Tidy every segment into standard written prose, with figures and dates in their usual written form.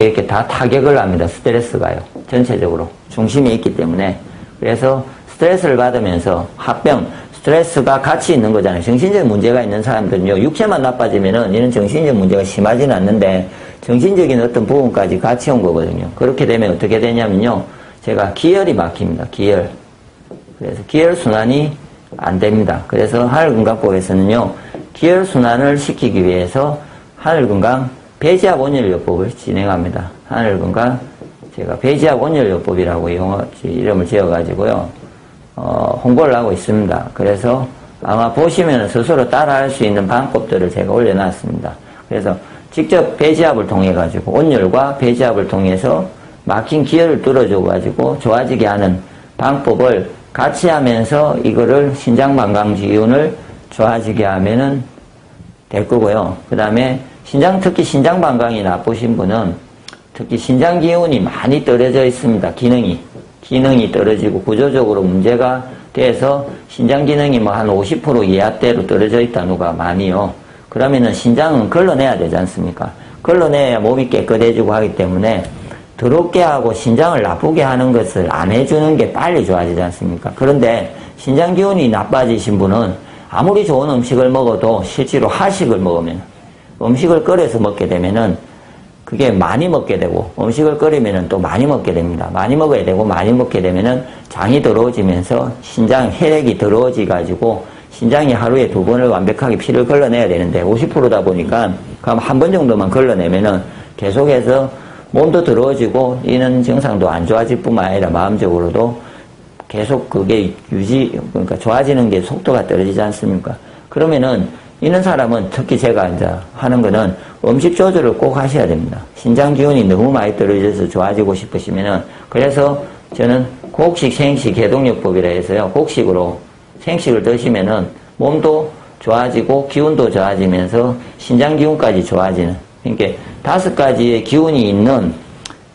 이렇게 다 타격을 합니다. 스트레스가요. 전체적으로. 중심이 있기 때문에. 그래서 스트레스를 받으면서 합병, 스트레스가 같이 있는 거잖아요. 정신적 문제가 있는 사람들은요, 육체만 나빠지면은 이런 정신적 문제가 심하지는 않는데, 정신적인 어떤 부분까지 같이 온 거거든요. 그렇게 되면 어떻게 되냐면요, 제가 기혈이 막힙니다. 기혈. 그래서 기혈순환이 안 됩니다. 그래서 하늘건강법에서는요, 기혈순환을 시키기 위해서 하늘건강 배지압 온열요법을 진행합니다. 하늘건강, 제가 배지압 온열요법이라고 용어, 이름을 지어가지고요, 홍보를 하고 있습니다. 그래서 아마 보시면 스스로 따라할 수 있는 방법들을 제가 올려놨습니다. 그래서 직접 배지압을 통해가지고, 온열과 배지압을 통해서 막힌 기혈을 뚫어줘가지고 좋아지게 하는 방법을 같이 하면서 이거를 신장방광 기운을 좋아지게 하면은 될 거고요. 그 다음에 특히 신장방광이 나쁘신 분은 특히 신장 기운이 많이 떨어져 있습니다. 기능이 떨어지고 구조적으로 문제가 돼서 신장 기능이 뭐 한 50% 이하대로 떨어져 있다 누가 많이요. 그러면은 신장은 걸러내야 되지 않습니까? 걸러내야 몸이 깨끗해지고 하기 때문에 더럽게 하고 신장을 나쁘게 하는 것을 안 해주는 게 빨리 좋아지지 않습니까? 그런데 신장 기운이 나빠지신 분은 아무리 좋은 음식을 먹어도 실제로 하식을 먹으면, 음식을 끓여서 먹게 되면은 그게 많이 먹게 되고, 음식을 끓이면은 또 많이 먹게 됩니다. 많이 먹어야 되고, 많이 먹게 되면은 장이 더러워지면서 신장 혈액이 더러워지가지고 신장이 하루에 2번을 완벽하게 피를 걸러내야 되는데 50%다 보니까 그럼 한 번 정도만 걸러내면은 계속해서 몸도 더러워지고 이런 증상도 안 좋아질 뿐만 아니라 마음적으로도 계속 그게 그러니까 좋아지는 게 속도가 떨어지지 않습니까? 그러면은 이런 사람은 특히 제가 이제 하는 거는 음식 조절을 꼭 하셔야 됩니다. 신장 기운이 너무 많이 떨어져서 좋아지고 싶으시면은, 그래서 저는 곡식, 생식, 해동요법이라 해서요, 곡식으로 생식을 드시면은 몸도 좋아지고 기운도 좋아지면서 신장 기운까지 좋아지는, 그러니까 5가지의 기운이 있는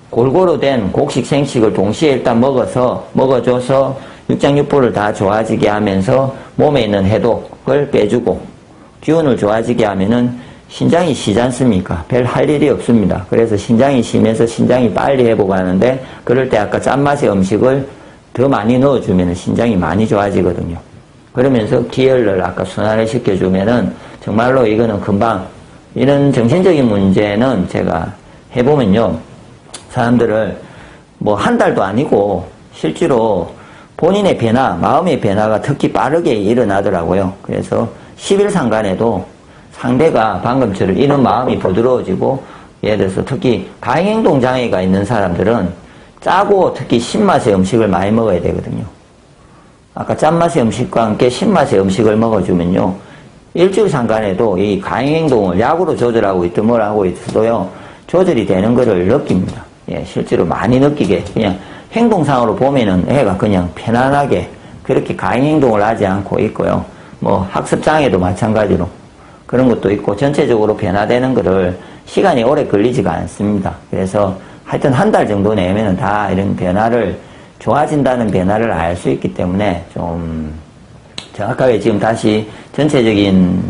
골고루 된 곡식, 생식을 동시에 일단 먹어줘서 육장육부를 다 좋아지게 하면서 몸에 있는 해독을 빼주고 기운을 좋아지게 하면은 신장이 쉬지 않습니까? 별 할 일이 없습니다. 그래서 신장이 쉬면서 신장이 빨리 회복하는데, 그럴 때 아까 짠맛의 음식을 더 많이 넣어주면 신장이 많이 좋아지거든요. 그러면서 기혈을 아까 순환을 시켜주면은 정말로 이거는 금방, 이런 정신적인 문제는 제가 해보면요, 사람들을 뭐 한 달도 아니고 실제로 본인의 변화, 마음의 변화가 특히 빠르게 일어나더라고요. 그래서 10일 상간에도 상대가 방금처럼 이런 마음이 부드러워지고, 예를 들어서 특히 가행행동 장애가 있는 사람들은 짜고 특히 신맛의 음식을 많이 먹어야 되거든요. 아까 짠맛의 음식과 함께 신맛의 음식을 먹어주면요, 일주일 상간에도 이 가행행동을 약으로 조절하고 있든 뭘 하고 있어도요, 조절이 되는 것을 느낍니다. 예, 실제로 많이 느끼게, 그냥 행동상으로 보면은 애가 그냥 편안하게 그렇게 가행행동을 하지 않고 있고요. 뭐 학습장애도 마찬가지로 그런 것도 있고, 전체적으로 변화되는 것을 시간이 오래 걸리지가 않습니다. 그래서 하여튼 한 달 정도 내면은 다 이런 변화를, 좋아진다는 변화를 알 수 있기 때문에 좀 정확하게 지금 다시 전체적인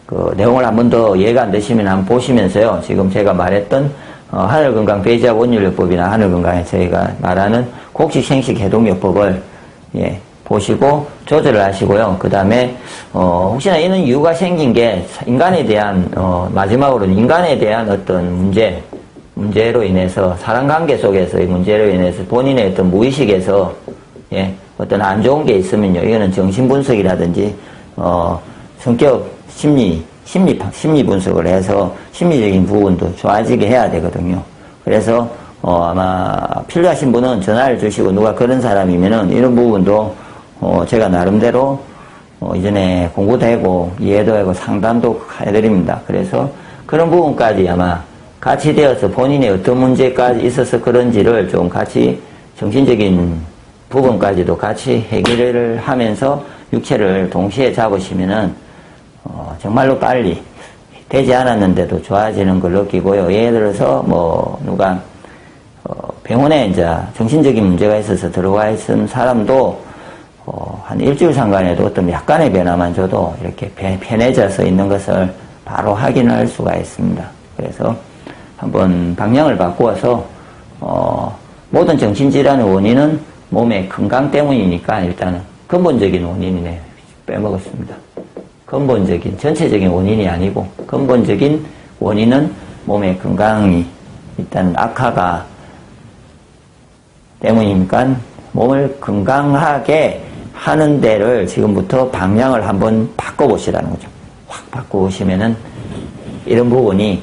그 내용을 한 번 더 이해가 안 되시면 한번 보시면서요, 지금 제가 말했던 하늘건강 배지압 온열요법이나 하늘건강에 저희가 말하는 곡식, 생식, 해동요법을 예, 보시고 조절을 하시고요. 그 다음에 혹시나 이런 이유가 생긴 게 인간에 대한 마지막으로는 인간에 대한 어떤 문제로 인해서, 사람관계 속에서의 문제로 인해서 본인의 어떤 무의식에서 예, 어떤 안 좋은 게 있으면요, 이거는 정신분석이라든지 성격 심리 분석을 해서 심리적인 부분도 좋아지게 해야 되거든요. 그래서 아마 필요하신 분은 전화를 주시고, 누가 그런 사람이면은 이런 부분도 제가 나름대로 이전에 공부도 하고 이해도 하고 상담도 해드립니다. 그래서 그런 부분까지 아마 같이 되어서 본인의 어떤 문제까지 있어서 그런지를 좀 같이 정신적인 부분까지도 같이 해결을 하면서 육체를 동시에 잡으시면은 정말로 빨리 되지 않았는데도 좋아지는 걸 느끼고요. 예를 들어서 뭐 누가 병원에 이제 정신적인 문제가 있어서 들어와 있은 사람도 한 일주일 상간에도 어떤 약간의 변화만 줘도 이렇게 편해져서 있는 것을 바로 확인할 수가 있습니다. 그래서 한번 방향을 바꾸어서 모든 정신질환의 원인은 몸의 건강 때문이니까 일단은 근본적인 원인이네 빼먹었습니다. 근본적인 전체적인 원인이 아니고 근본적인 원인은 몸의 건강이 일단 악화가 때문이니까 몸을 건강하게 하는 데를 지금부터 방향을 한번 바꿔보시라는 거죠. 확 바꿔보시면은 이런 부분이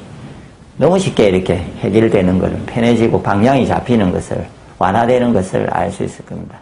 너무 쉽게 이렇게 해결되는 것을 편해지고 방향이 잡히는 것을 완화되는 것을 알 수 있을 겁니다.